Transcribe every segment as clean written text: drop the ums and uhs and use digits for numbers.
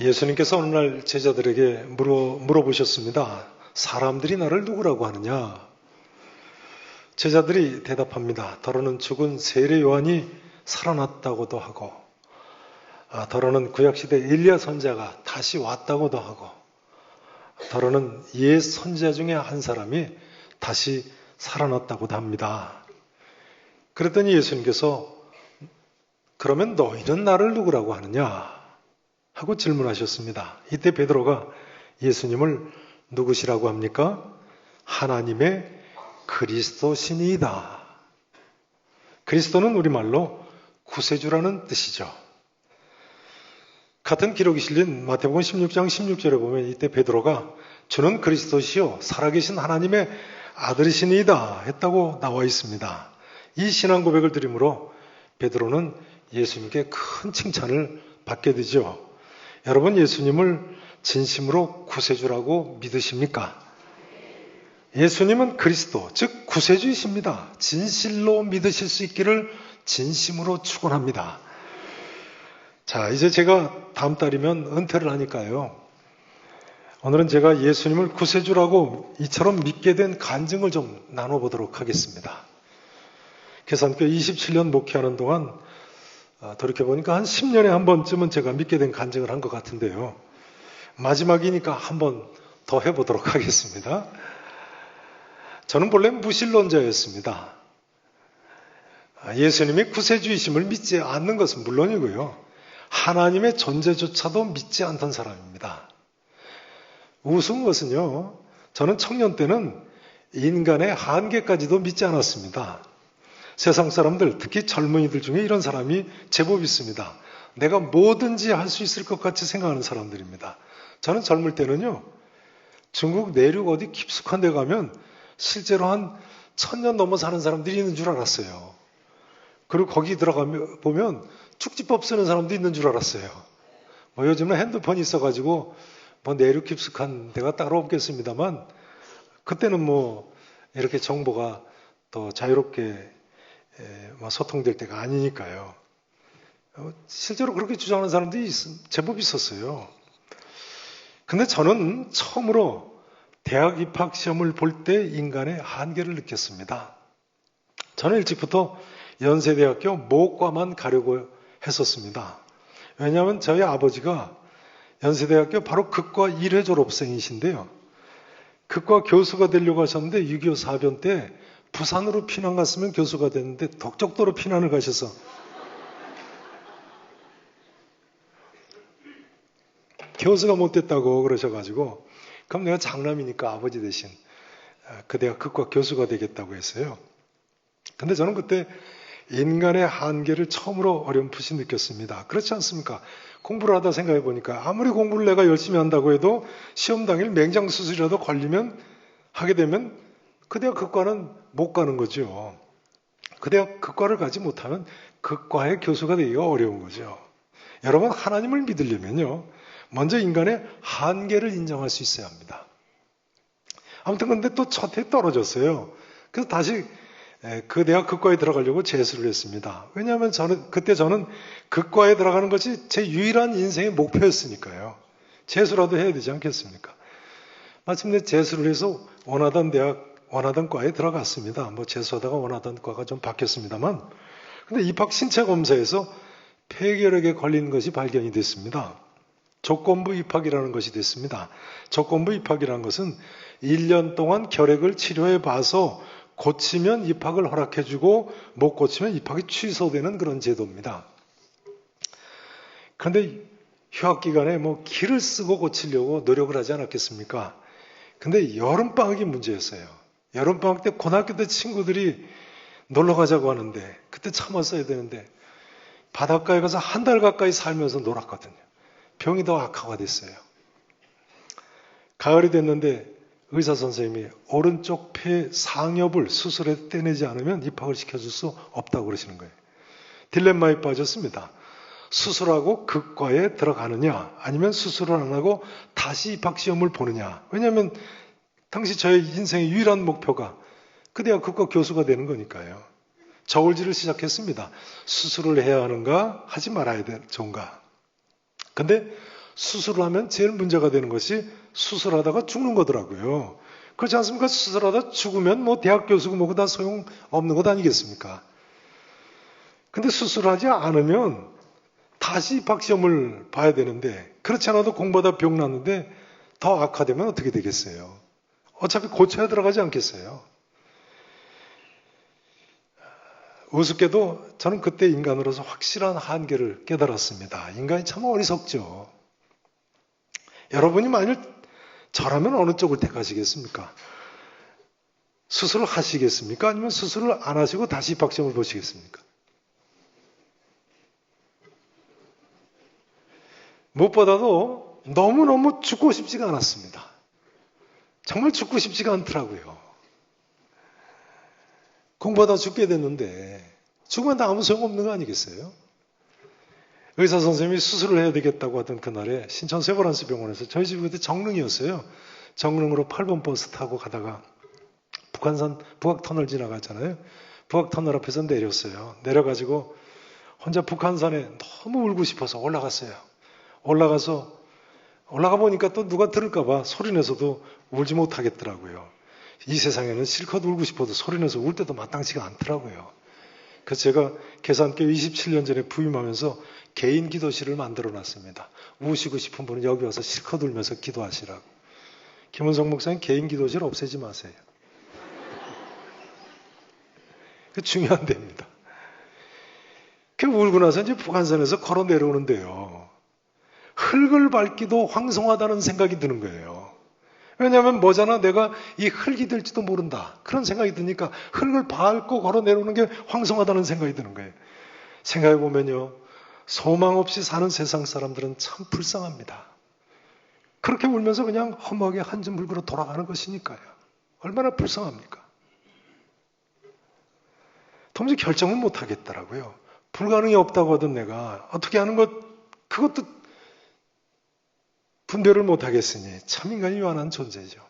예수님께서 어느 날 제자들에게 물어보셨습니다. 사람들이 나를 누구라고 하느냐? 제자들이 대답합니다. 더러는 죽은 세례 요한이 살아났다고도 하고, 더러는 구약시대 엘리야 선지자가 다시 왔다고도 하고, 더러는 옛 선지자 중에 한 사람이 다시 살아났다고도 합니다. 그랬더니 예수님께서 그러면 너희는 나를 누구라고 하느냐? 하고 질문하셨습니다. 이때 베드로가 예수님을 누구시라고 합니까? 하나님의 그리스도시니이다. 그리스도는 우리말로 구세주라는 뜻이죠. 같은 기록이 실린 마태복음 16장 16절에 보면 이때 베드로가 주는 그리스도시요 살아계신 하나님의 아들이시니이다 했다고 나와 있습니다. 이 신앙 고백을 드림으로 베드로는 예수님께 큰 칭찬을 받게 되죠. 여러분, 예수님을 진심으로 구세주라고 믿으십니까? 예수님은 그리스도, 즉 구세주이십니다. 진실로 믿으실 수 있기를 진심으로 축원합니다. 자, 이제 제가 다음 달이면 은퇴를 하니까요. 오늘은 제가 예수님을 구세주라고 이처럼 믿게 된 간증을 좀 나눠보도록 하겠습니다. 계산교 27년 목회하는 동안 돌이켜보니까 한 10년에 한 번쯤은 제가 믿게 된 간증을 한 것 같은데요. 마지막이니까 한 번 더 해보도록 하겠습니다. 저는 본래 무신론자였습니다. 예수님이 구세주이심을 믿지 않는 것은 물론이고요. 하나님의 존재조차도 믿지 않던 사람입니다. 우스운 것은요. 저는 청년 때는 인간의 한계까지도 믿지 않았습니다. 세상 사람들, 특히 젊은이들 중에 이런 사람이 제법 있습니다. 내가 뭐든지 할 수 있을 것 같이 생각하는 사람들입니다. 저는 젊을 때는요. 중국 내륙 어디 깊숙한 데 가면 실제로 한 1000년 넘어 사는 사람들이 있는 줄 알았어요. 그리고 거기 들어가면 보면 축지법 쓰는 사람도 있는 줄 알았어요. 뭐 요즘은 핸드폰이 있어가지고 뭐 내륙 깊숙한 데가 따로 없겠습니다만 그때는 뭐 이렇게 정보가 더 자유롭게 소통될 때가 아니니까요. 실제로 그렇게 주장하는 사람들이 제법 있었어요. 근데 저는 처음으로 대학 입학 시험을 볼 때 인간의 한계를 느꼈습니다. 저는 일찍부터 연세대학교 모과만 가려고 했었습니다. 왜냐하면 저희 아버지가 연세대학교 바로 극과 1회 졸업생이신데요. 극과 교수가 되려고 하셨는데 6.25 사변 때 부산으로 피난 갔으면 교수가 됐는데 덕적도로 피난을 가셔서 교수가 못 됐다고 그러셔가지고 그럼 내가 장남이니까 아버지 대신 그 대학 극과 교수가 되겠다고 했어요. 근데 저는 그때 인간의 한계를 처음으로 어렴풋이 느꼈습니다. 그렇지 않습니까? 공부를 하다 생각해 보니까 아무리 공부를 내가 열심히 한다고 해도 시험 당일 맹장수술이라도 걸리면 하게 되면 그 대학 극과는 못 가는 거죠. 그 대학 극과를 가지 못하면 극과의 교수가 되기가 어려운 거죠. 여러분, 하나님을 믿으려면요. 먼저 인간의 한계를 인정할 수 있어야 합니다. 아무튼 근데 또 첫 해 떨어졌어요. 그래서 다시 그 대학 극과에 들어가려고 재수를 했습니다. 왜냐하면 그때 저는 극과에 들어가는 것이 제 유일한 인생의 목표였으니까요. 재수라도 해야 되지 않겠습니까? 마침내 재수를 해서 원하던 과에 들어갔습니다. 뭐 재수하다가 원하던 과가 좀 바뀌었습니다만. 근데 입학 신체 검사에서 폐결핵에 걸린 것이 발견이 됐습니다. 조건부 입학이라는 것이 됐습니다. 조건부 입학이라는 것은 1년 동안 결핵을 치료해 봐서 고치면 입학을 허락해주고 못 고치면 입학이 취소되는 그런 제도입니다. 그런데 휴학 기간에 뭐 기를 쓰고 고치려고 노력을 하지 않았겠습니까? 근데 여름방학이 문제였어요. 여름방학 때 고등학교 때 친구들이 놀러 가자고 하는데 그때 참았어야 되는데 바닷가에 가서 한 달 가까이 살면서 놀았거든요. 병이 더 악화가 됐어요. 가을이 됐는데 의사 선생님이 오른쪽 폐 상엽을 수술해 떼내지 않으면 입학을 시켜줄 수 없다고 그러시는 거예요. 딜레마에 빠졌습니다. 수술하고 극과에 들어가느냐 아니면 수술을 안 하고 다시 입학시험을 보느냐. 왜냐하면 당시 저의 인생의 유일한 목표가 그 대학 극과 교수가 되는 거니까요. 저울질을 시작했습니다. 수술을 해야 하는가 하지 말아야 좋은가. 근데 수술을 하면 제일 문제가 되는 것이 수술하다가 죽는 거더라고요. 그렇지 않습니까? 수술하다 죽으면 뭐 대학 교수고 뭐고 다 소용없는 것 아니겠습니까? 근데 수술하지 않으면 다시 입학시험을 봐야 되는데, 그렇지 않아도 공부하다 병 났는데 더 악화되면 어떻게 되겠어요? 어차피 고쳐야 들어가지 않겠어요? 우습게도 저는 그때 인간으로서 확실한 한계를 깨달았습니다. 인간이 참 어리석죠. 여러분이 만일 저라면 어느 쪽을 택하시겠습니까? 수술을 하시겠습니까? 아니면 수술을 안 하시고 다시 입학시험을 보시겠습니까? 무엇보다도 너무너무 죽고 싶지가 않았습니다. 정말 죽고 싶지가 않더라고요. 공부하다 죽게 됐는데 죽으면 다 아무 소용없는 거 아니겠어요? 의사 선생님이 수술을 해야 되겠다고 하던 그날에 신천 세브란스 병원에서, 저희 집이 그때 정릉이었어요. 정릉으로 8번 버스 타고 가다가 북한산 북악터널 지나갔잖아요. 북악터널 앞에서 내렸어요. 내려가지고 혼자 북한산에 너무 울고 싶어서 올라갔어요. 올라가 보니까 또 누가 들을까봐 소리내서도 울지 못하겠더라고요. 이 세상에는 실컷 울고 싶어도 소리내서 울 때도 마땅치가 않더라고요. 그래서 제가 계산교 27년 전에 부임하면서 개인 기도실을 만들어 놨습니다. 우시고 싶은 분은 여기 와서 실컷 울면서 기도하시라고. 김은성 목사님, 개인 기도실 없애지 마세요. 그 중요한 데입니다. 그 울고 나서 이제 북한산에서 걸어 내려오는데요. 흙을 밟기도 황송하다는 생각이 드는 거예요. 왜냐하면 뭐잖아, 내가 이 흙이 될지도 모른다. 그런 생각이 드니까 흙을 밟고 걸어 내려오는 게 황송하다는 생각이 드는 거예요. 생각해보면요, 소망 없이 사는 세상 사람들은 참 불쌍합니다. 그렇게 울면서 그냥 허무하게 한줌 물그러 돌아가는 것이니까요. 얼마나 불쌍합니까? 도무지 결정을 못 하겠더라고요. 불가능이 없다고 하던 내가 어떻게 하는 것, 그것도 분별을 못 하겠으니 참 인간이 유한한 존재죠.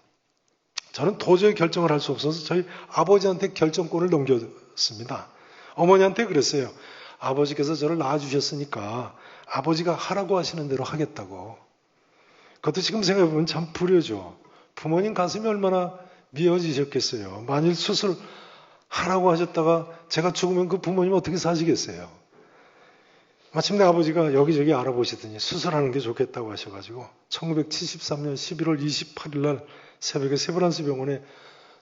저는 도저히 결정을 할 수 없어서 저희 아버지한테 결정권을 넘겼습니다. 어머니한테 그랬어요. 아버지께서 저를 낳아주셨으니까 아버지가 하라고 하시는 대로 하겠다고. 그것도 지금 생각해보면 참 불효죠. 부모님 가슴이 얼마나 미어지셨겠어요. 만일 수술하라고 하셨다가 제가 죽으면 그 부모님 어떻게 사시겠어요. 마침내 아버지가 여기저기 알아보시더니 수술하는 게 좋겠다고 하셔가지고 1973년 11월 28일 날 새벽에 세브란스 병원에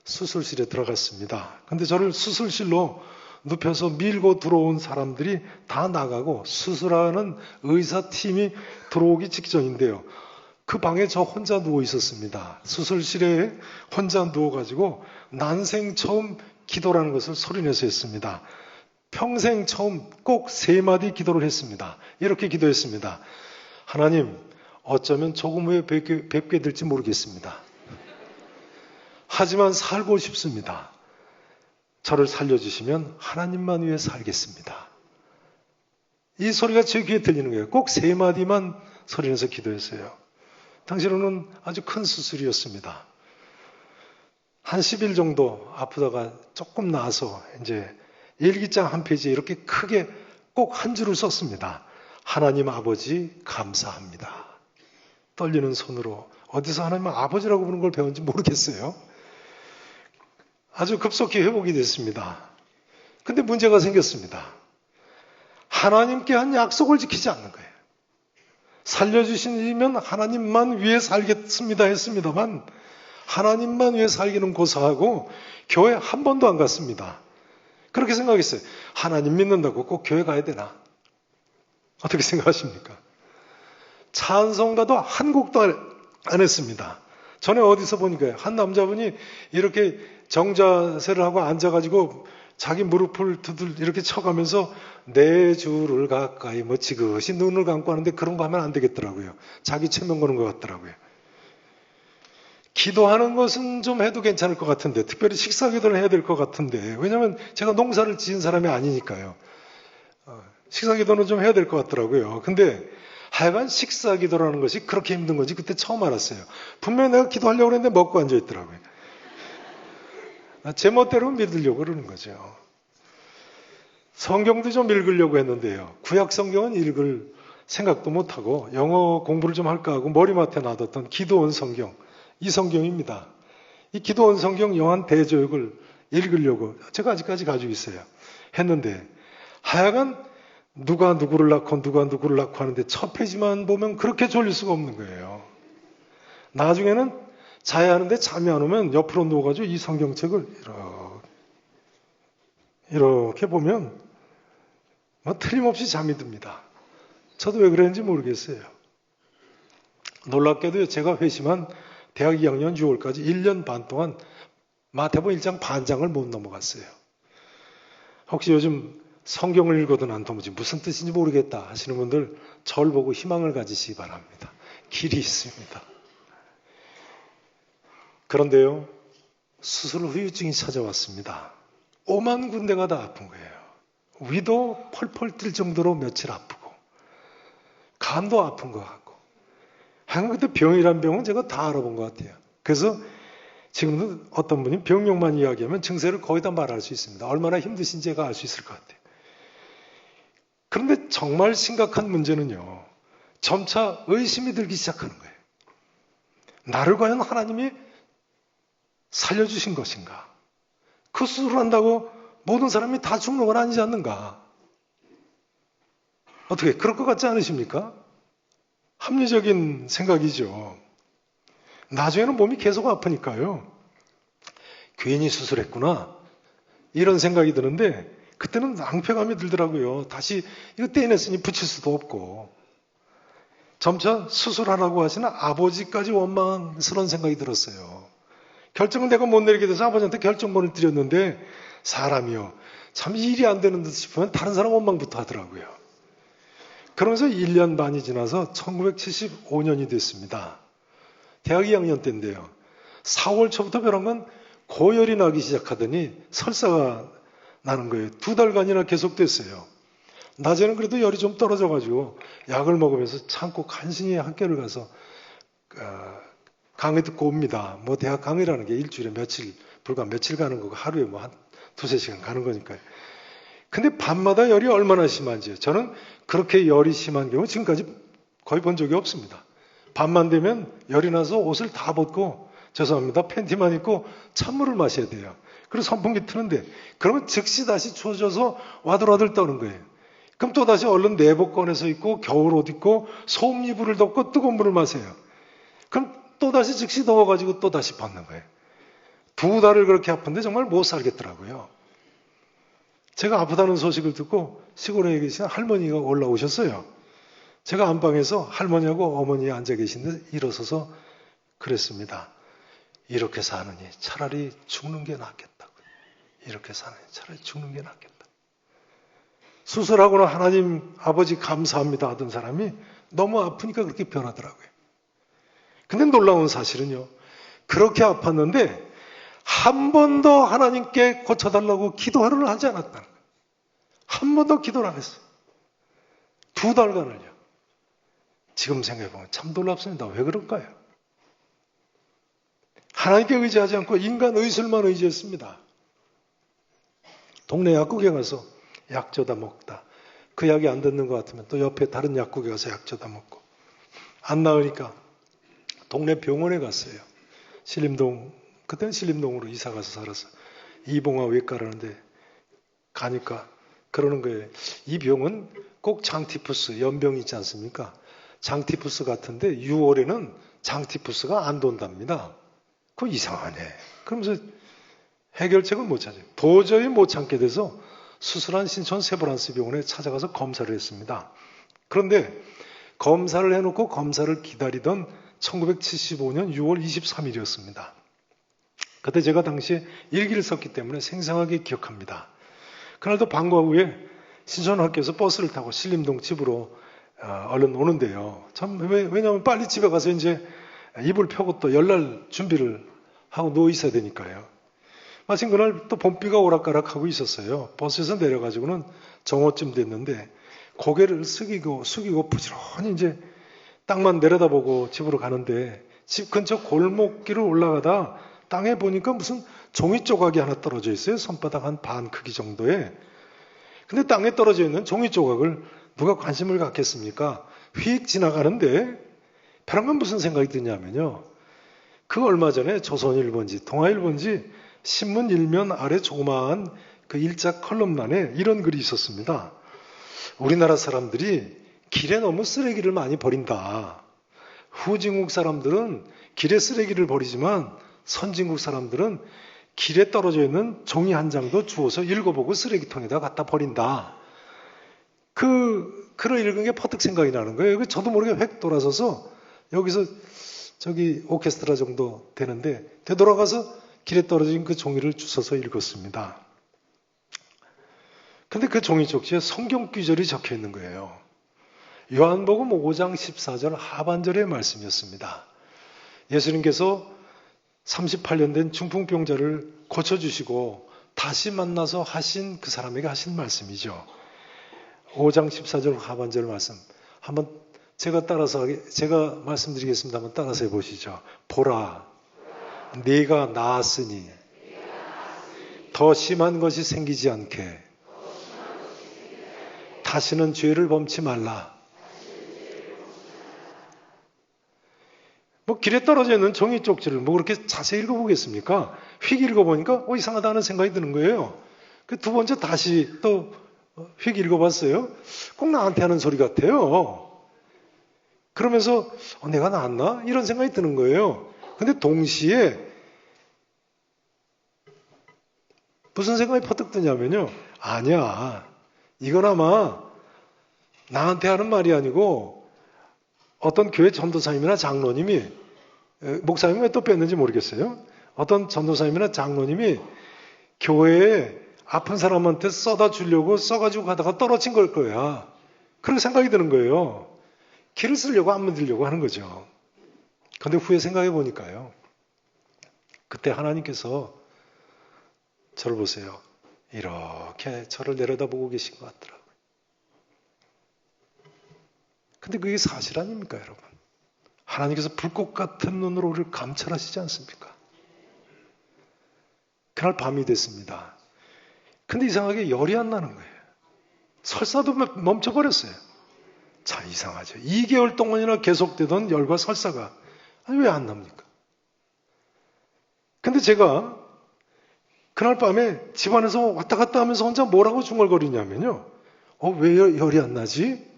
수술실에 들어갔습니다. 근데 저를 수술실로 눕혀서 밀고 들어온 사람들이 다 나가고 수술하는 의사팀이 들어오기 직전인데요. 그 방에 저 혼자 누워 있었습니다. 수술실에 혼자 누워가지고 난생 처음 기도라는 것을 소리내서 했습니다. 평생 처음 꼭 3마디 기도를 했습니다. 이렇게 기도했습니다. 하나님, 어쩌면 조금 후에 뵙게 될지 모르겠습니다. 하지만 살고 싶습니다. 저를 살려주시면 하나님만 위해 살겠습니다. 이 소리가 제 귀에 들리는 거예요. 꼭 3마디만 소리내서 기도했어요. 당시로는 아주 큰 수술이었습니다. 한 10일 정도 아프다가 조금 나아서 이제 일기장 한 페이지에 이렇게 크게 꼭 한 줄을 썼습니다. 하나님 아버지 감사합니다. 떨리는 손으로, 어디서 하나님 아버지라고 부르는 걸 배웠는지 모르겠어요. 아주 급속히 회복이 됐습니다. 근데 문제가 생겼습니다. 하나님께 한 약속을 지키지 않는 거예요. 살려주시면 하나님만 위해 살겠습니다 했습니다만 하나님만 위해 살기는 고사하고 교회 한 번도 안 갔습니다. 그렇게 생각했어요. 하나님 믿는다고 꼭 교회 가야 되나? 어떻게 생각하십니까? 찬송가도 한 곡도 안 했습니다. 전에 어디서 보니까요. 한 남자분이 이렇게 정자세를 하고 앉아가지고 자기 무릎을 두들 이렇게 쳐가면서 내 주를 가까이 뭐 지그시 눈을 감고 하는데 그런 거 하면 안 되겠더라고요. 자기 체면 거는 것 같더라고요. 기도하는 것은 좀 해도 괜찮을 것 같은데, 특별히 식사 기도를 해야 될 것 같은데, 왜냐하면 제가 농사를 지은 사람이 아니니까요. 식사 기도는 좀 해야 될 것 같더라고요. 근데 하여간 식사 기도라는 것이 그렇게 힘든 건지 그때 처음 알았어요. 분명히 내가 기도하려고 했는데 먹고 앉아있더라고요. 제 멋대로 믿으려고 그러는 거죠. 성경도 좀 읽으려고 했는데요. 구약 성경은 읽을 생각도 못하고 영어 공부를 좀 할까 하고 머리맡에 놔뒀던 기도원 성경, 이 성경입니다. 이 기도원 성경 영한 대조역을 읽으려고 제가 아직까지 가지고 있어요. 했는데 하여간 누가 누구를 낳고 누가 누구를 낳고 하는데 첫 페이지만 보면 그렇게 졸릴 수가 없는 거예요. 나중에는 자야 하는데 잠이 안 오면 옆으로 누워가지고 이 성경책을 이렇게 보면 뭐 틀림없이 잠이 듭니다. 저도 왜 그랬는지 모르겠어요. 놀랍게도 제가 회심한 대학 2학년 6월까지 1년 반 동안 마태복음 1장 반장을 못 넘어갔어요. 혹시 요즘 성경을 읽어도 난 도무지 무슨 뜻인지 모르겠다 하시는 분들 저를 보고 희망을 가지시기 바랍니다. 길이 있습니다. 그런데요, 수술 후유증이 찾아왔습니다. 오만 군데가 다 아픈 거예요. 위도 펄펄 뛸 정도로 며칠 아프고 간도 아픈 것 같고 하여간 그때 병이란 병은 제가 다 알아본 것 같아요. 그래서 지금도 어떤 분이 병명만 이야기하면 증세를 거의 다 말할 수 있습니다. 얼마나 힘드신지 제가 알 수 있을 것 같아요. 그런데 정말 심각한 문제는요, 점차 의심이 들기 시작하는 거예요. 나를 과연 하나님이 살려주신 것인가? 그 수술을 한다고 모든 사람이 다 죽는 건 아니지 않는가? 어떻게 그럴 것 같지 않으십니까? 합리적인 생각이죠. 나중에는 몸이 계속 아프니까요. 괜히 수술했구나 이런 생각이 드는데 그때는 낭패감이 들더라고요. 다시 이거 떼냈으니 붙일 수도 없고. 점차 수술하라고 하시는 아버지까지 원망스러운 생각이 들었어요. 결정을 내가 못 내리게 돼서 아버지한테 결정권을 드렸는데 사람이요. 참 일이 안 되는 듯 싶으면 다른 사람 원망부터 하더라고요. 그러면서 1년 반이 지나서 1975년이 됐습니다. 대학 2학년 때인데요. 4월 초부터 벼랑간 고열이 나기 시작하더니 설사가 나는 거예요. 2달간이나 계속됐어요. 낮에는 그래도 열이 좀 떨어져가지고 약을 먹으면서 참고 간신히 학교를 가서 강의 듣고 옵니다. 뭐 대학 강의라는 게 일주일에 불과 며칠 가는 거고 하루에 뭐 한 2-3시간 가는 거니까요. 근데 밤마다 열이 얼마나 심한지요. 저는 그렇게 열이 심한 경우 지금까지 거의 본 적이 없습니다. 밤만 되면 열이 나서 옷을 다 벗고 죄송합니다. 팬티만 입고 찬물을 마셔야 돼요. 그리고 선풍기 트는데 그러면 즉시 다시 추워져서 와들와들 떠는 거예요. 그럼 또 다시 얼른 내복 꺼내서 입고 겨울옷 입고 소음 이불을 덮고 뜨거운 물을 마세요. 그럼 또 다시 즉시 더워가지고 또 다시 벗는 거예요. 2달을 그렇게 아픈데 정말 못 살겠더라고요. 제가 아프다는 소식을 듣고 시골에 계신 할머니가 올라오셨어요. 제가 안방에서 할머니하고 어머니 앉아 계신데 일어서서 그랬습니다. 이렇게 사느니 차라리 죽는 게 낫겠다고. 이렇게 사느니 차라리 죽는 게 낫겠다. 수술하고는 하나님 아버지 감사합니다 하던 사람이 너무 아프니까 그렇게 변하더라고요. 근데 놀라운 사실은요. 그렇게 아팠는데 한 번도 하나님께 고쳐달라고 기도를 하지 않았다는 거예요. 한 번도 기도를 안 했어요. 2달간을요. 지금 생각해보면 참 놀랍습니다. 왜 그럴까요? 하나님께 의지하지 않고 인간 의술만 의지했습니다. 동네 약국에 가서 약 줘다 먹다. 그 약이 안 듣는 것 같으면 또 옆에 다른 약국에 가서 약 줘다 먹고. 안 나으니까 동네 병원에 갔어요. 신림동, 그때는 신림동으로 이사 가서 살았어. 이봉화 외과라는데 가니까 그러는 거예요. 이 병은 꼭 장티푸스, 연병이 있지 않습니까? 장티푸스 같은데 6월에는 장티푸스가 안 돈답니다. 그거 이상하네. 그러면서 해결책을 못 찾아요. 도저히 못 참게 돼서 수술한 신촌 세브란스 병원에 찾아가서 검사를 했습니다. 그런데 검사를 해놓고 검사를 기다리던 1975년 6월 23일이었습니다. 그때 제가 당시에 일기를 썼기 때문에 생생하게 기억합니다. 그날도 방과 후에 신촌학교에서 버스를 타고 신림동 집으로 얼른 오는데요. 왜냐하면 빨리 집에 가서 이제 이불 펴고 또 열날 준비를 하고 누워 있어야 되니까요. 마침 그날 또 봄비가 오락가락하고 있었어요. 버스에서 내려가지고는 정오쯤 됐는데 고개를 숙이고 부지런히 이제 땅만 내려다보고 집으로 가는데 집 근처 골목길을 올라가다 땅에 보니까 무슨 종이 조각이 하나 떨어져 있어요. 손바닥 한 반 크기 정도에. 근데 땅에 떨어져 있는 종이 조각을 누가 관심을 갖겠습니까? 휙 지나가는데 벼랑간 무슨 생각이 드냐면요. 그 얼마 전에 조선일보인지 동아일보인지 신문 일면 아래 조그마한 그 일자 컬럼란에 이런 글이 있었습니다. 우리나라 사람들이 길에 너무 쓰레기를 많이 버린다. 후진국 사람들은 길에 쓰레기를 버리지만 선진국 사람들은 길에 떨어져 있는 종이 한 장도 주워서 읽어보고 쓰레기통에다 갖다 버린다. 그 글을 읽은 게 퍼뜩 생각이 나는 거예요. 저도 모르게 획 돌아서서 여기서 저기 오케스트라 정도 되는데 되돌아가서 길에 떨어진 그 종이를 주워서 읽었습니다. 근데 그 종이 쪽지에 성경 구절이 적혀 있는 거예요. 요한복음 5장 14절 하반절의 말씀이었습니다. 예수님께서 38년 된 중풍병자를 고쳐주시고 다시 만나서 하신 그 사람에게 하신 말씀이죠. 5장 14절 하반절 말씀. 한번 제가 말씀드리겠습니다. 한번 따라서 해보시죠. 보라, 네가 나았으니 더 심한 것이 생기지 않게 다시는 죄를 범치 말라. 뭐 길에 떨어져 있는 종이 쪽지를 뭐 그렇게 자세히 읽어보겠습니까? 휙 읽어보니까 이상하다는 생각이 드는 거예요. 그 두 번째 다시 또 휙 읽어봤어요. 꼭 나한테 하는 소리 같아요. 그러면서 내가 나았나? 이런 생각이 드는 거예요. 근데 동시에 무슨 생각이 퍼뜩 드냐면요. 아니야. 이건 아마 나한테 하는 말이 아니고 어떤 교회 전도사님이나 장로님이, 목사님은 왜 또 뺐는지 모르겠어요. 어떤 전도사님이나 장로님이 교회에 아픈 사람한테 써다 주려고 써가지고 가다가 떨어진 걸 거야. 그렇게 생각이 드는 거예요. 길을 쓰려고 안 만들려고 하는 거죠. 그런데 후에 생각해 보니까요. 그때 하나님께서 저를 보세요. 이렇게 저를 내려다보고 계신 것 같더라고요. 근데 그게 사실 아닙니까, 여러분? 하나님께서 불꽃 같은 눈으로 우리를 감찰하시지 않습니까? 그날 밤이 됐습니다. 근데 이상하게 열이 안 나는 거예요. 설사도 멈춰버렸어요. 자, 이상하죠. 2개월 동안이나 계속되던 열과 설사가 왜 안 납니까? 근데 제가 그날 밤에 집안에서 왔다 갔다 하면서 혼자 뭐라고 중얼거리냐면요. 왜 열이 안 나지?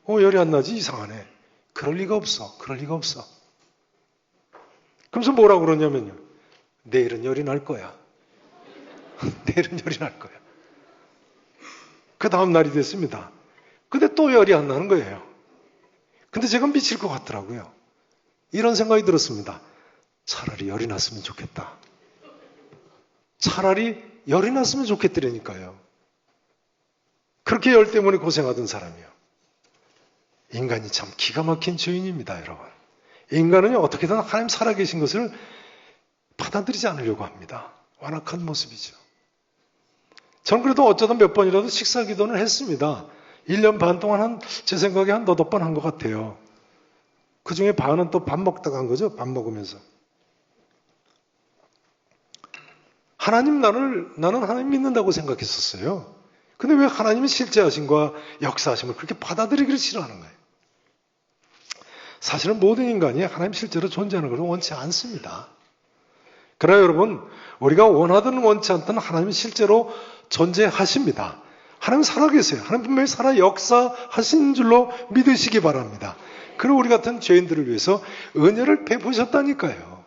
열이 안 나지? 이상하네. 그럴 리가 없어. 그럴 리가 없어. 그러면서 뭐라고 그러냐면요. 내일은 열이 날 거야. 내일은 열이 날 거야. 그 다음 날이 됐습니다. 근데 또 열이 안 나는 거예요. 근데 제가 미칠 것 같더라고요. 이런 생각이 들었습니다. 차라리 열이 났으면 좋겠다. 차라리 열이 났으면 좋겠더라니까요. 그렇게 열 때문에 고생하던 사람이요. 인간이 참 기가 막힌 죄인입니다, 여러분. 인간은 어떻게든 하나님 살아계신 것을 받아들이지 않으려고 합니다. 완악한 모습이죠. 저는 그래도 어쩌다 몇 번이라도 식사 기도는 했습니다. 1년 반 동안 제 생각에 한 너댓 번 한 것 같아요. 그 중에 반은 또 밥 먹다가 한 거죠. 밥 먹으면서. 나는 하나님 믿는다고 생각했었어요. 근데 왜 하나님의 실제하심과 역사하심을 그렇게 받아들이기를 싫어하는 거예요? 사실은 모든 인간이 하나님 실제로 존재하는 것을 원치 않습니다. 그러나 여러분, 우리가 원하든 원치 않든 하나님은 실제로 존재하십니다. 하나님 살아계세요. 하나님 분명히 살아 역사하신 줄로 믿으시기 바랍니다. 그리고 우리 같은 죄인들을 위해서 은혜를 베푸셨다니까요.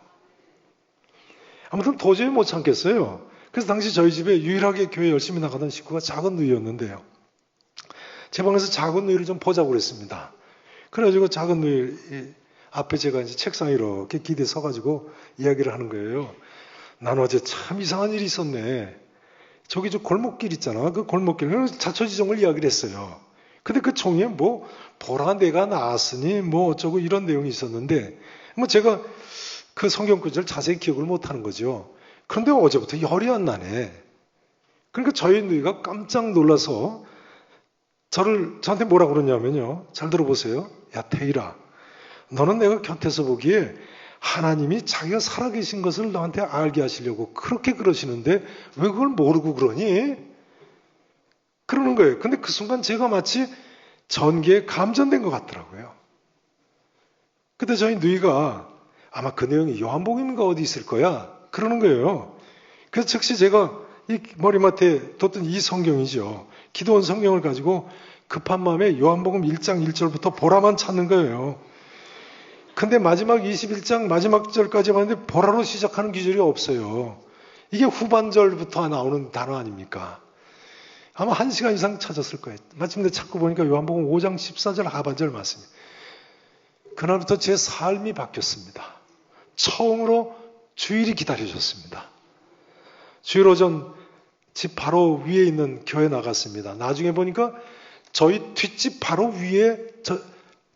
아무튼 도저히 못 참겠어요. 그래서 당시 저희 집에 유일하게 교회 열심히 나가던 식구가 작은 누이였는데요. 제 방에서 작은 누이를 좀 보자고 그랬습니다. 그래가지고 작은 누이 앞에 제가 이제 책상에 이렇게 기대 서가지고 이야기를 하는 거예요. 난 어제 참 이상한 일이 있었네. 저기 저 골목길 있잖아. 그 골목길 자초지종을 이야기를 했어요. 근데 그 종이에 뭐 보라 내가 나았으니 뭐 어쩌고 이런 내용이 있었는데 뭐 제가 그 성경 구절을 자세히 기억을 못하는 거죠. 그런데 어제부터 열이 안 나네. 그러니까 저희 누이가 깜짝 놀라서 저한테 뭐라 그러냐면요. 잘 들어보세요. 야 태일아, 너는 내가 곁에서 보기에 하나님이 자기가 살아계신 것을 너한테 알게 하시려고 그렇게 그러시는데 왜 그걸 모르고 그러니? 그러는 거예요. 근데 그 순간 제가 마치 전기에 감전된 것 같더라고요. 그때 저희 누이가 아마 그 내용이 요한복음인가 어디 있을 거야 그러는 거예요. 그래서 즉시 제가 이 머리맡에 뒀던 이 성경이죠. 기도원 성경을 가지고 급한 마음에 요한복음 1장 1절부터 보라만 찾는 거예요. 근데 마지막 21장 마지막 절까지 봤는데 보라로 시작하는 구절이 없어요. 이게 후반절부터 나오는 단어 아닙니까? 아마 1시간 이상 찾았을 거예요. 마침내 찾고 보니까 요한복음 5장 14절 하반절 맞습니다. 그날부터 제 삶이 바뀌었습니다. 처음으로 주일이 기다려졌습니다. 주일 오전 집 바로 위에 있는 교회 나갔습니다. 나중에 보니까 저희 뒷집 바로 위에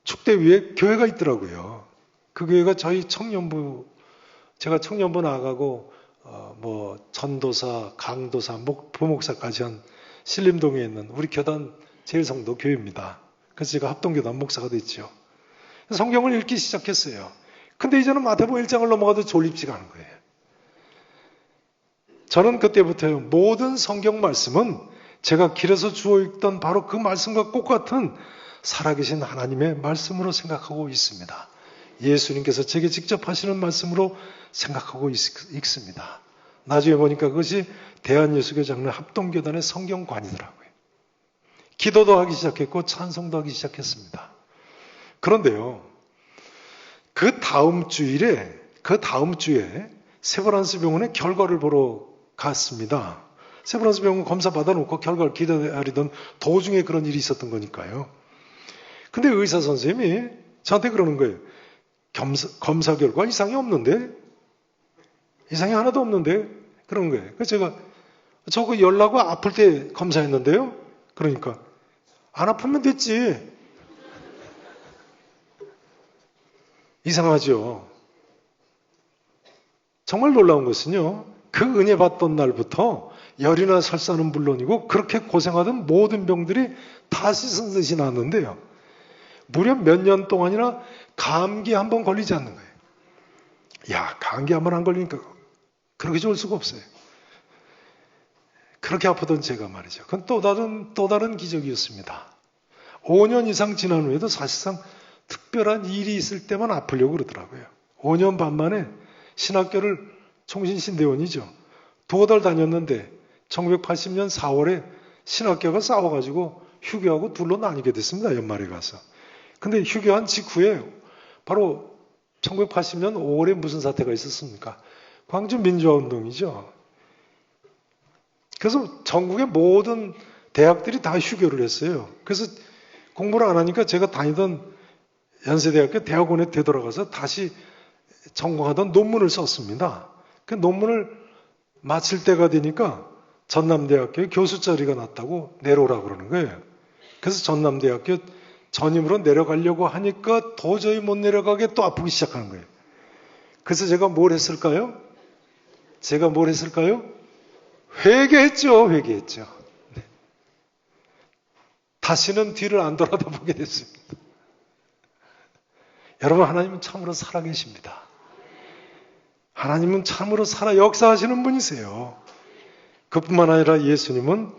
축대 위에 교회가 있더라고요. 그 교회가 저희 청년부, 제가 청년부 나가고 전도사, 강도사, 부목사까지 한 신림동에 있는 우리 교단 제일성도 교회입니다. 그래서 제가 합동교단 목사가 됐죠. 성경을 읽기 시작했어요. 근데 이제는 마태복음 1장을 넘어가도 졸립지가 않은 거예요. 저는 그때부터요, 모든 성경 말씀은 제가 길에서 주워 읽던 바로 그 말씀과 똑같은 살아계신 하나님의 말씀으로 생각하고 있습니다. 예수님께서 제게 직접 하시는 말씀으로 생각하고 읽습니다. 나중에 보니까 그것이 대한예수교 장로 합동교단의 성경관이더라고요. 기도도 하기 시작했고 찬송도 하기 시작했습니다. 그런데요, 그 다음 주에 세브란스 병원에 결과를 보러 갔습니다. 세브란스 병원 검사 받아놓고 결과를 기다리던 도중에 그런 일이 있었던 거니까요. 근데 의사 선생님이 저한테 그러는 거예요. 검사 결과 이상이 없는데? 이상이 하나도 없는데? 그러는 거예요. 그래서 제가 저거 열나고 아플 때 검사했는데요? 그러니까 안 아프면 됐지. 이상하죠. 정말 놀라운 것은요, 그 은혜 받던 날부터 열이나 설사는 물론이고 그렇게 고생하던 모든 병들이 다 씻은 듯이 났는데요. 무려 몇 년 동안이나 감기 한 번 걸리지 않는 거예요. 야, 감기 한 번 안 걸리니까 그렇게 좋을 수가 없어요. 그렇게 아프던 제가 말이죠. 그건 또 다른 기적이었습니다. 5년 이상 지난 후에도 사실상 특별한 일이 있을 때만 아프려고 그러더라고요. 5년 반 만에 신학교를 총신신대원이죠. 2달 다녔는데 1980년 4월에 신학교가 싸워가지고 휴교하고 둘로 나뉘게 됐습니다. 연말에 가서. 근데 휴교한 직후에 바로 1980년 5월에 무슨 사태가 있었습니까? 광주 민주화운동이죠. 그래서 전국의 모든 대학들이 다 휴교를 했어요. 그래서 공부를 안 하니까 제가 다니던 연세대학교 대학원에 되돌아가서 다시 전공하던 논문을 썼습니다. 그 논문을 마칠 때가 되니까 전남대학교에 교수 자리가 났다고 내려오라고 그러는 거예요. 그래서 전남대학교 전임으로 내려가려고 하니까 도저히 못 내려가게 또 아프기 시작하는 거예요. 그래서 제가 뭘 했을까요? 회개했죠. 네. 다시는 뒤를 안 돌아다보게 됐습니다. 여러분, 하나님은 참으로 살아계십니다. 하나님은 참으로 살아 역사하시는 분이세요. 그뿐만 아니라 예수님은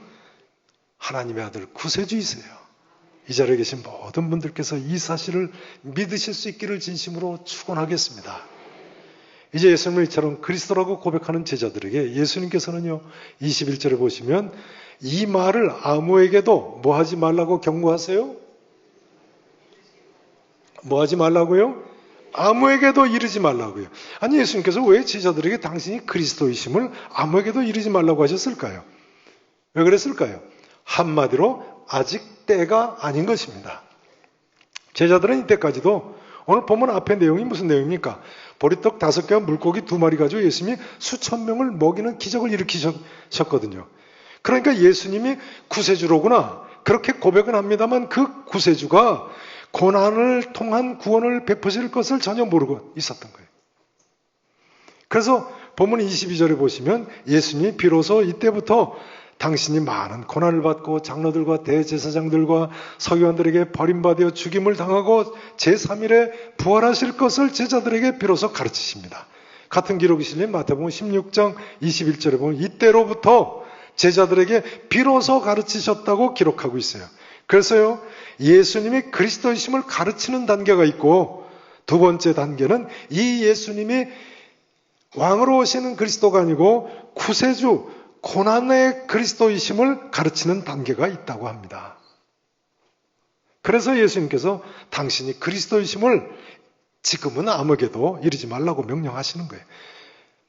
하나님의 아들 구세주이세요. 이 자리에 계신 모든 분들께서 이 사실을 믿으실 수 있기를 진심으로 축원하겠습니다. 이제 예수님을 이처럼 그리스도라고 고백하는 제자들에게 예수님께서는요, 21절에 보시면 이 말을 아무에게도 뭐 하지 말라고 경고하세요? 뭐 하지 말라고요? 아무에게도 이르지 말라고요. 아니, 예수님께서 왜 제자들에게 당신이 그리스도이심을 아무에게도 이르지 말라고 하셨을까요? 왜 그랬을까요? 한마디로 아직 때가 아닌 것입니다. 제자들은 이때까지도 오늘 보면 앞에 내용이 무슨 내용입니까? 보리떡 5개와 물고기 2마리 가지고 예수님이 수천 명을 먹이는 기적을 일으키셨거든요. 그러니까 예수님이 구세주로구나 그렇게 고백은 합니다만 그 구세주가 고난을 통한 구원을 베푸실 것을 전혀 모르고 있었던 거예요. 그래서 본문 22절에 보시면 예수님이 비로소 이때부터 당신이 많은 고난을 받고 장로들과 대제사장들과 서기관들에게 버림받아 죽임을 당하고 제3일에 부활하실 것을 제자들에게 비로소 가르치십니다. 같은 기록이 실린 마태복음 16장 21절에 보면 이때로부터 제자들에게 비로소 가르치셨다고 기록하고 있어요. 그래서요, 예수님이 그리스도이심을 가르치는 단계가 있고, 두 번째 단계는 이 예수님이 왕으로 오시는 그리스도가 아니고 구세주, 고난의 그리스도이심을 가르치는 단계가 있다고 합니다. 그래서 예수님께서 당신이 그리스도이심을 지금은 아무에게도 이르지 말라고 명령하시는 거예요.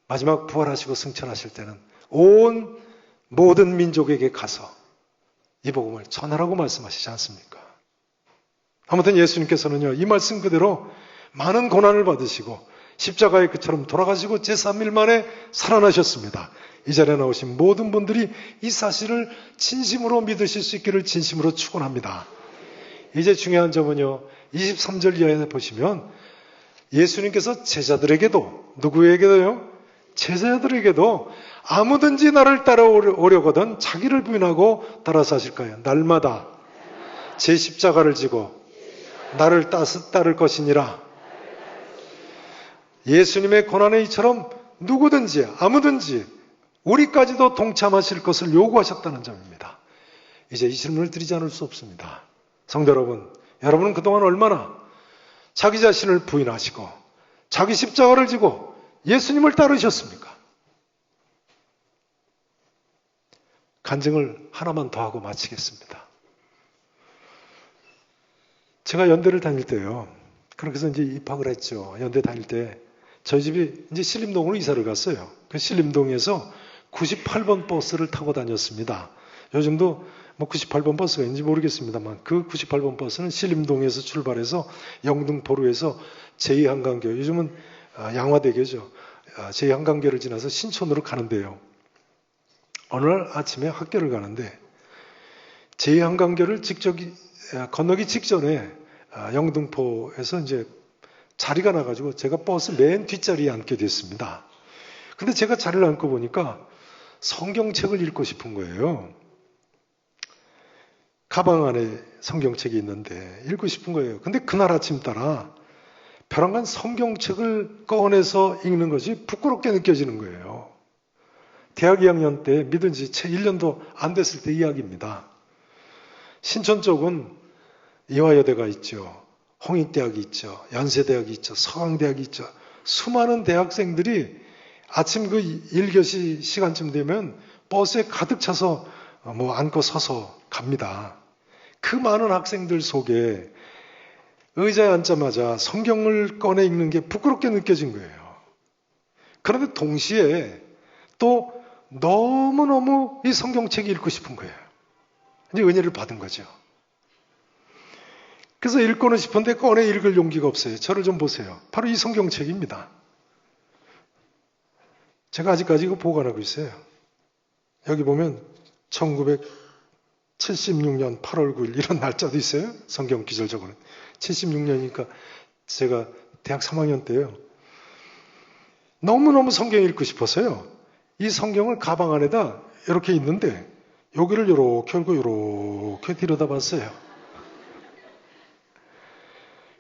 마지막 부활하시고 승천하실 때는 온 모든 민족에게 가서 이 복음을 전하라고 말씀하시지 않습니까? 아무튼 예수님께서는요, 이 말씀 그대로 많은 고난을 받으시고 십자가에 그처럼 돌아가시고 제3일 만에 살아나셨습니다. 이 자리에 나오신 모든 분들이 이 사실을 진심으로 믿으실 수 있기를 진심으로 축원합니다. 이제 중요한 점은요, 23절 이하에 보시면 예수님께서 제자들에게도, 누구에게도요? 제자들에게도 아무든지 나를 따라오려거든 자기를 부인하고 따라서 하실 거예요. 날마다 제 십자가를 지고 나를 따를 것이니라. 예수님의 고난의 이처럼 누구든지 아무든지 우리까지도 동참하실 것을 요구하셨다는 점입니다. 이제 이 질문을 드리지 않을 수 없습니다. 성도 여러분, 여러분은 그동안 얼마나 자기 자신을 부인하시고 자기 십자가를 지고 예수님을 따르셨습니까? 간증을 하나만 더 하고 마치겠습니다. 제가 연대를 다닐 때요, 그렇게 해서 이제 입학을 했죠. 연대 다닐 때 저희 집이 이제 신림동으로 이사를 갔어요. 그 신림동에서 98번 버스를 타고 다녔습니다. 요즘도 뭐 98번 버스가 있는지 모르겠습니다만 그 98번 버스는 신림동에서 출발해서 영등포로에서 제2한강교, 요즘은 양화대교죠. 제2한강교를 지나서 신촌으로 가는데요. 어느 날 아침에 학교를 가는데 제2한강교를 건너기 직전에 영등포에서 이제 자리가 나가지고 제가 버스 맨 뒷자리에 앉게 됐습니다. 근데 제가 자리를 앉고 보니까 성경책을 읽고 싶은 거예요. 가방 안에 성경책이 있는데 읽고 싶은 거예요. 근데 그날 아침 따라 벼랑간 성경책을 꺼내서 읽는 것이 부끄럽게 느껴지는 거예요. 대학 2학년 때 믿은 지 채 1년도 안 됐을 때 이야기입니다. 신촌 쪽은 이화여대가 있죠. 홍익대학이 있죠. 연세대학이 있죠. 서강대학이 있죠. 수많은 대학생들이 아침 그 1교시 시간쯤 되면 버스에 가득 차서 뭐 앉고 서서 갑니다. 그 많은 학생들 속에 의자에 앉자마자 성경을 꺼내 읽는 게 부끄럽게 느껴진 거예요. 그런데 동시에 또 너무너무 이 성경책이 읽고 싶은 거예요. 이제 은혜를 받은 거죠. 그래서 읽고는 싶은데 꺼내 읽을 용기가 없어요. 저를 좀 보세요. 바로 이 성경책입니다. 제가 아직까지 이거 보관하고 있어요. 여기 보면 1976년 8월 9일 이런 날짜도 있어요. 성경 기절적으로는. 76년이니까 제가 대학 3학년 때예요. 너무너무 성경 읽고 싶어서요. 이 성경을 가방 안에다 이렇게 있는데 여기를 이렇게 열고 이렇게 들여다봤어요.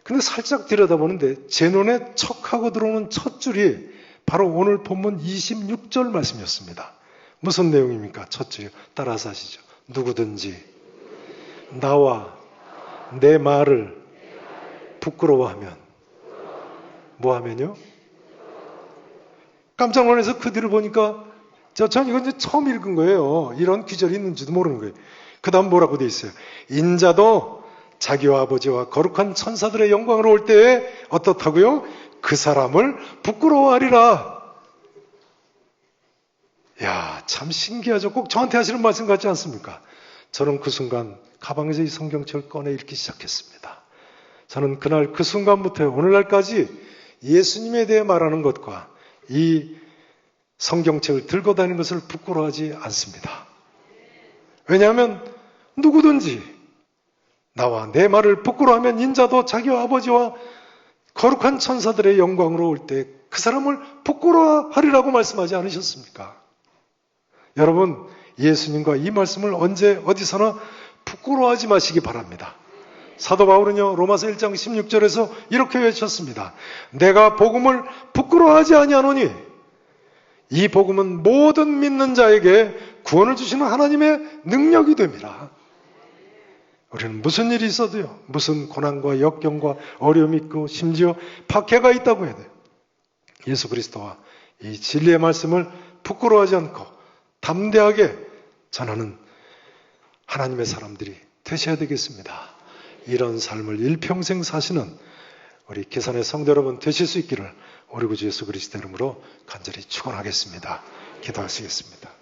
근데 살짝 들여다보는데 제 눈에 척 하고 들어오는 첫 줄이 바로 오늘 본문 26절 말씀이었습니다. 무슨 내용입니까? 첫 줄이요. 따라서 하시죠. 누구든지 나와 내 말을 부끄러워하면 뭐 하면요? 깜짝 놀라서 그 뒤를 보니까 전 이건 이제 처음 읽은 거예요. 이런 귀절이 있는지도 모르는 거예요. 그 다음 뭐라고 돼 있어요? 인자도 자기와 아버지와 거룩한 천사들의 영광으로 올 때에 어떻다고요? 그 사람을 부끄러워하리라. 야, 참 신기하죠. 꼭 저한테 하시는 말씀 같지 않습니까? 저는 그 순간 가방에서 이 성경책을 꺼내 읽기 시작했습니다. 저는 그날 그 순간부터 오늘날까지 예수님에 대해 말하는 것과 이 성경책을 들고 다니는 것을 부끄러워하지 않습니다. 왜냐하면 누구든지 나와 내 말을 부끄러워하면 인자도 자기와 아버지와 거룩한 천사들의 영광으로 올 때 그 사람을 부끄러워하리라고 말씀하지 않으셨습니까? 여러분, 예수님과 이 말씀을 언제 어디서나 부끄러워하지 마시기 바랍니다. 사도 바울은요, 로마서 1장 16절에서 이렇게 외쳤습니다. 내가 복음을 부끄러워하지 아니하노니 이 복음은 모든 믿는 자에게 구원을 주시는 하나님의 능력이 됩니다. 우리는 무슨 일이 있어도요, 무슨 고난과 역경과 어려움이 있고 심지어 박해가 있다고 해야 돼요. 예수 그리스도와 이 진리의 말씀을 부끄러워하지 않고 담대하게 전하는 하나님의 사람들이 되셔야 되겠습니다. 이런 삶을 일평생 사시는 우리 계산의 성도 여러분 되실 수 있기를 우리 구주 예수 그리스도 이름으로 간절히 축원하겠습니다. 기도하시겠습니다.